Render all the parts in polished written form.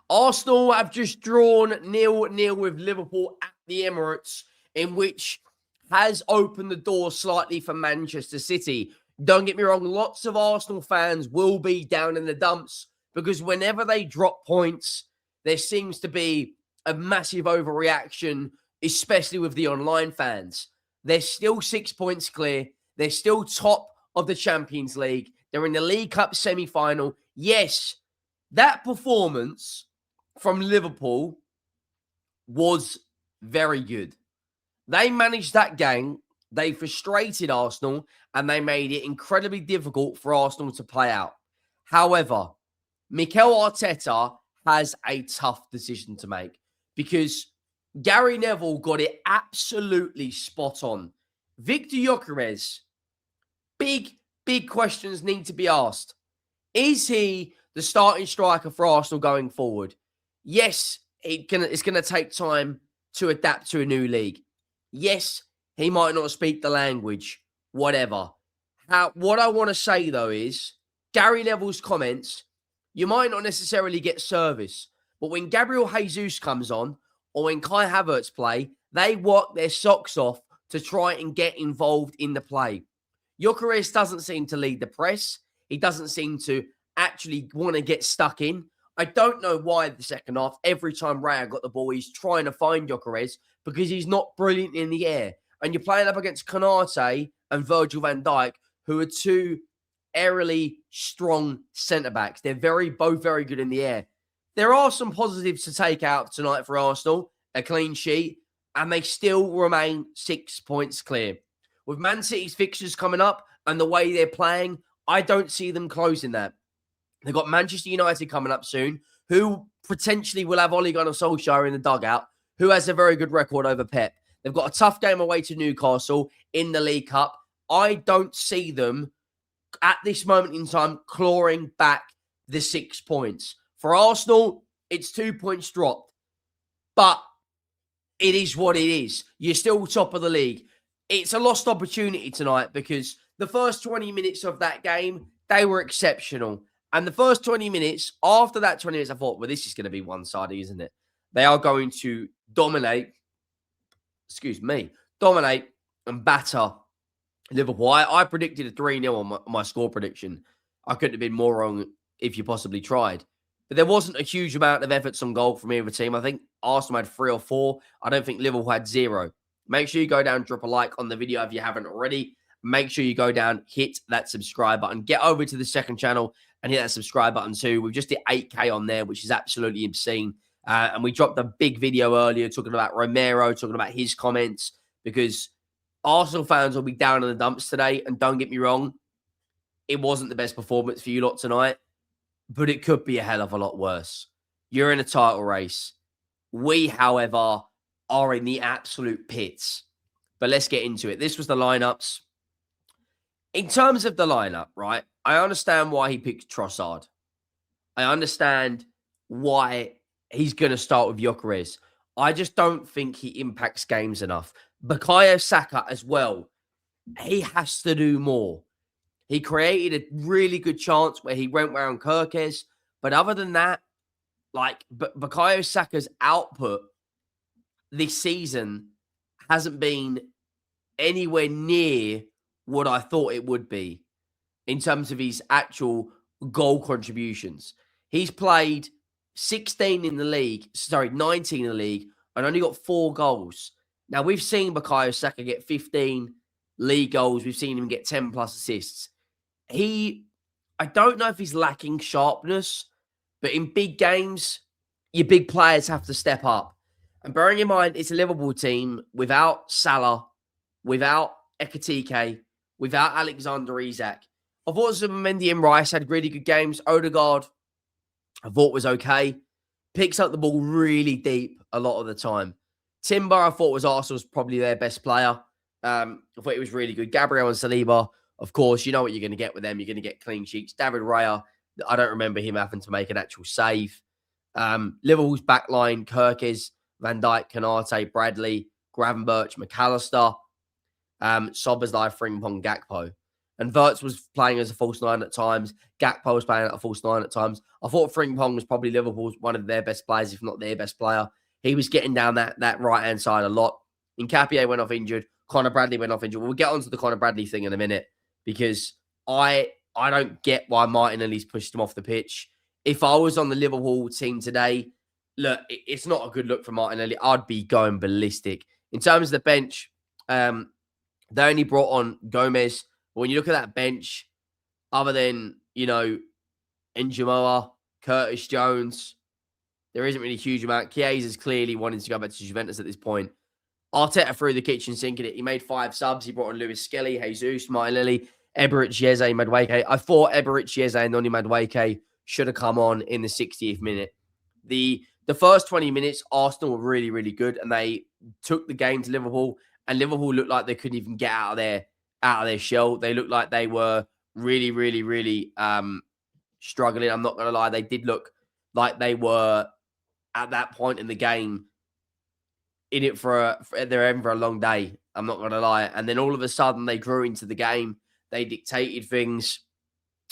Arsenal have just drawn 0-0 with Liverpool at the Emirates, in which has opened the door slightly for Manchester City. Don't get me wrong, lots of Arsenal fans will be down in the dumps because whenever they drop points, there seems to be a massive overreaction, especially with the online fans. They're still 6 points clear. They're still top of the Champions League. They're in the League Cup semi-final. Yes, that performance from Liverpool was very good. They managed that game. They frustrated Arsenal and they made it incredibly difficult for Arsenal to play out. However, Mikel Arteta has a tough decision to make because Gary Neville got it absolutely spot on. Victor Gyökeres, big questions need to be asked. Is he the starting striker for Arsenal going forward? Yes, it's going to take time to adapt to a new league. Yes, he might not speak the language, whatever. What I want to say, though, is Gary Neville's comments, you might not necessarily get service, but when Gabriel Jesus comes on or when Kai Havertz play, they work their socks off to try and get involved in the play. Gyökeres doesn't seem to lead the press. He doesn't seem to actually want to get stuck in. I don't know why the second half, every time Raya got the ball, he's trying to find Gyökeres because he's not brilliant in the air. And you're playing up against Konate and Virgil van Dijk, who are two aerially strong centre-backs. They're both very good in the air. There are some positives to take out tonight for Arsenal, a clean sheet, and they still remain 6 points clear. With Man City's fixtures coming up and the way they're playing, I don't see them closing that. They've got Manchester United coming up soon, who potentially will have Ole Gunnar Solskjaer in the dugout, who has a very good record over Pep. They've got a tough game away to Newcastle in the League Cup. I don't see them, at this moment in time, clawing back the 6 points. For Arsenal, it's 2 points dropped. But it is what it is. You're still top of the league. It's a lost opportunity tonight because the first 20 minutes of that game, they were exceptional. And the first 20 minutes, after that 20 minutes, I thought, well, this is going to be one-sided, isn't it? They are going to dominate and batter Liverpool. I predicted a 3-0 on my score prediction. I couldn't have been more wrong if you possibly tried. But there wasn't a huge amount of efforts on goal from either team. I think Arsenal had 3 or 4. I don't think Liverpool had 0. Make sure you go down, drop a like on the video if you haven't already. Make sure you go down, hit that subscribe button. Get over to the second channel and hit that subscribe button too. We've just hit 8K on there, which is absolutely obscene. And we dropped a big video earlier talking about Romero, talking about his comments, because Arsenal fans will be down in the dumps today. And don't get me wrong, it wasn't the best performance for you lot tonight, but it could be a hell of a lot worse. You're in a title race. We, however, are in the absolute pits. But let's get into it. This was the lineups. In terms of the lineup, right, I understand why he picked Trossard. I understand why he's going to start with Gyökeres. I just don't think he impacts games enough. Bukayo Saka as well. He has to do more. He created a really good chance where he went around Kirkes. But other than that, like, Bukayo Saka's output this season hasn't been anywhere near what I thought it would be in terms of his actual goal contributions. He's played 19 in the league, and only got 4 goals. Now, we've seen Bukayo Saka get 15 league goals. We've seen him get 10 plus assists. I don't know if he's lacking sharpness, but in big games, your big players have to step up. And bearing in mind, it's a Liverpool team without Salah, without Ekitike, without Alexander Isak. I thought Zubimendi and Rice had really good games. Odegaard, I thought was okay. Picks up the ball really deep a lot of the time. Timber, I thought was Arsenal's probably their best player. I thought it was really good. Gabriel and Saliba, of course, you know what you're going to get with them. You're going to get clean sheets. David Raya, I don't remember him having to make an actual save. Liverpool's backline, Kirkes, Van Dijk, Konate, Bradley, Gravenberch, McAllister, Szoboszlai, Frimpong, Gakpo. And Wirtz was playing as a false nine at times. Gakpo was playing at a false nine at times. I thought Frimpong was probably Liverpool's one of their best players, if not their best player. He was getting down that right-hand side a lot. Nketiah went off injured. Conor Bradley went off injured. We'll get onto the Conor Bradley thing in a minute because I don't get why Martinelli's pushed him off the pitch. If I was on the Liverpool team today, look, it's not a good look for Martinelli. I'd be going ballistic. In terms of the bench, they only brought on Gomez. But when you look at that bench, other than, Njamoa, Curtis Jones, there isn't really a huge amount. Chiesa is clearly wanting to go back to Juventus at this point. Arteta threw the kitchen sink at it. He made 5 subs. He brought on Lewis Skelly, Jesus, Martinelli, Emirates, Jeze, Madueke. I thought Emirates, Jeze, and Noni Madueke should have come on in the 60th minute. The first 20 minutes, Arsenal were really, really good, and they took the game to Liverpool, and Liverpool looked like they couldn't even get out of their shell. They looked like they were really, really, really struggling. I'm not going to lie. They did look like they were, at that point in the game, in it they're in for a long day. I'm not going to lie. And then all of a sudden, they grew into the game. They dictated things.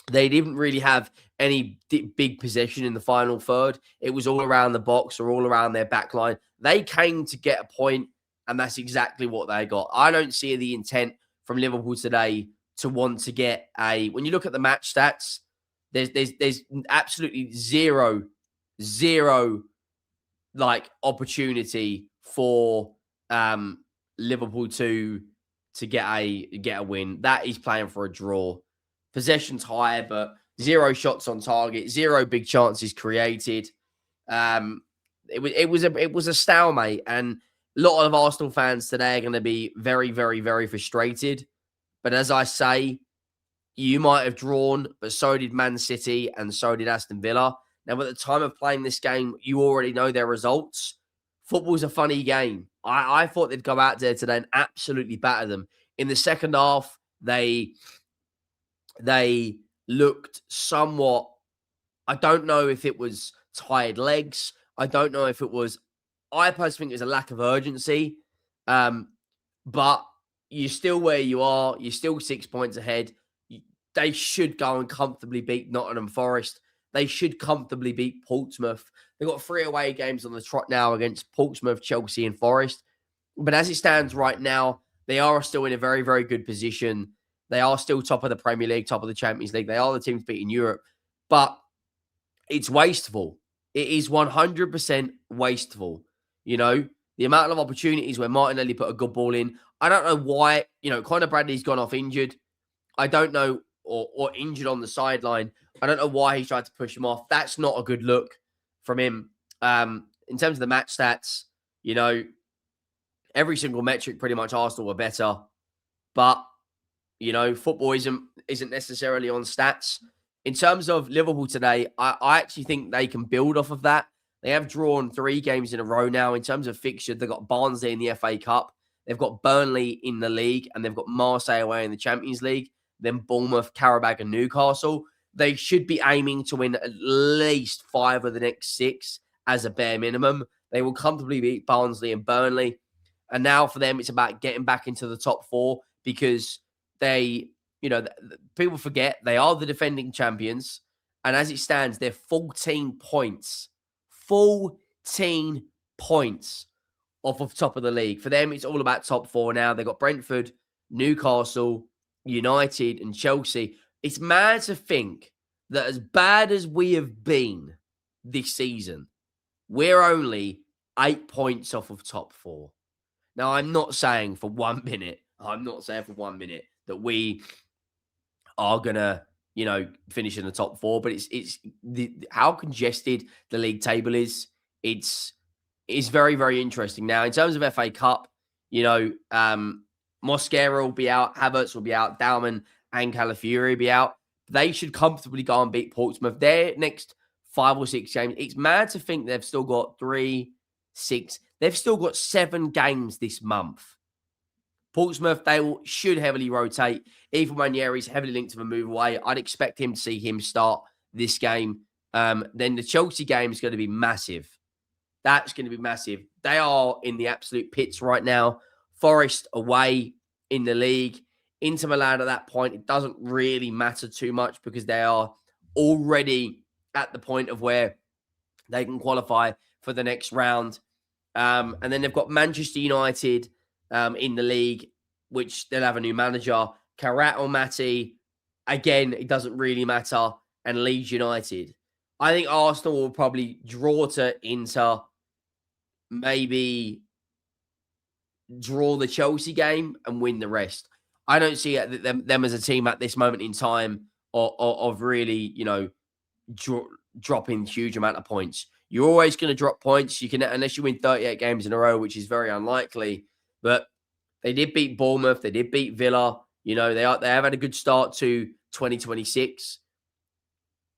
They didn't really have any big possession in the final third. It was all around the box or all around their back line. They came to get a point, and that's exactly what they got. I don't see the intent from Liverpool today to want to get when you look at the match stats, there's absolutely zero like opportunity for Liverpool to get a win. That is playing for a draw. Possession's higher, but 0 shots on target, 0 big chances created. It was a stalemate, and a lot of Arsenal fans today are going to be very, very, very frustrated. But as I say, you might have drawn, but so did Man City and so did Aston Villa. Now, at the time of playing this game, you already know their results. Football's a funny game. I thought they'd go out there today and absolutely batter them. In the second half, they looked somewhat, I don't know if it was tired legs. I don't know if it was, I personally think it was a lack of urgency. But you're still where you are. You're still 6 points ahead. They should go and comfortably beat Nottingham Forest. They should comfortably beat Portsmouth. They've got 3 away games on the trot now against Portsmouth, Chelsea, and Forest. But as it stands right now, they are still in a very, very good position. They are still top of the Premier League, top of the Champions League. They are the team to beat in Europe. But it's wasteful. It is 100% wasteful. The amount of opportunities where Martinelli put a good ball in. I don't know why, Conor Bradley's gone off injured. I don't know, or injured on the sideline. I don't know why he tried to push him off. That's not a good look from him. In terms of the match stats, every single metric, pretty much Arsenal were better. But, football isn't necessarily on stats. In terms of Liverpool today, I actually think they can build off of that. They have drawn 3 games in a row now. In terms of fixture, they've got Barnsley in the FA Cup. They've got Burnley in the league, and they've got Marseille away in the Champions League. Then Bournemouth, Qarabag, and Newcastle. They should be aiming to win at least 5 of the next 6 as a bare minimum. They will comfortably beat Barnsley and Burnley. And now for them, it's about getting back into the top 4 because they, people forget they are the defending champions. And as it stands, they're 14 points. 14 points off of top of the league. For them, it's all about top 4 now. They've got Brentford, Newcastle, United, and Chelsea. It's mad to think that as bad as we have been this season, we're only 8 points off of top 4. Now, I'm not saying for 1 minute, that we are going to, finish in the top 4, but it's how congested the league table is. It's very, very interesting. Now, in terms of FA Cup, Mosquera will be out, Havertz will be out, Dalman and Calafiori will be out. They should comfortably go and beat Portsmouth. Their next 5 or 6 games, it's mad to think they've still got 3, 6. They've still got 7 games this month. Portsmouth, should heavily rotate. Even Ranieri's heavily linked to the move away. I'd expect to see him start this game. Then the Chelsea game is going to be massive. That's going to be massive. They are in the absolute pits right now. Forest away in the league. Inter Milan at that point, it doesn't really matter too much because they are already at the point of where they can qualify for the next round. And then they've got Manchester United in the league, which they'll have a new manager. Karat or Matti, again, it doesn't really matter. And Leeds United. I think Arsenal will probably draw to Inter, maybe draw the Chelsea game and win the rest. I don't see them as a team at this moment in time of really, dropping huge amount of points. You're always going to drop points. You can, unless you win 38 games in a row, which is very unlikely. But they did beat Bournemouth. They did beat Villa. They have had a good start to 2026.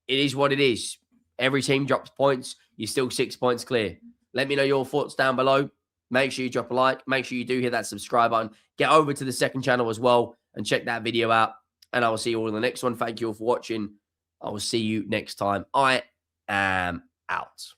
It is what it is. Every team drops points. You're still 6 points clear. Let me know your thoughts down below. Make sure you drop a like. Make sure you do hit that subscribe button. Get over to the second channel as well and check that video out. And I will see you all in the next one. Thank you all for watching. I will see you next time. I am out.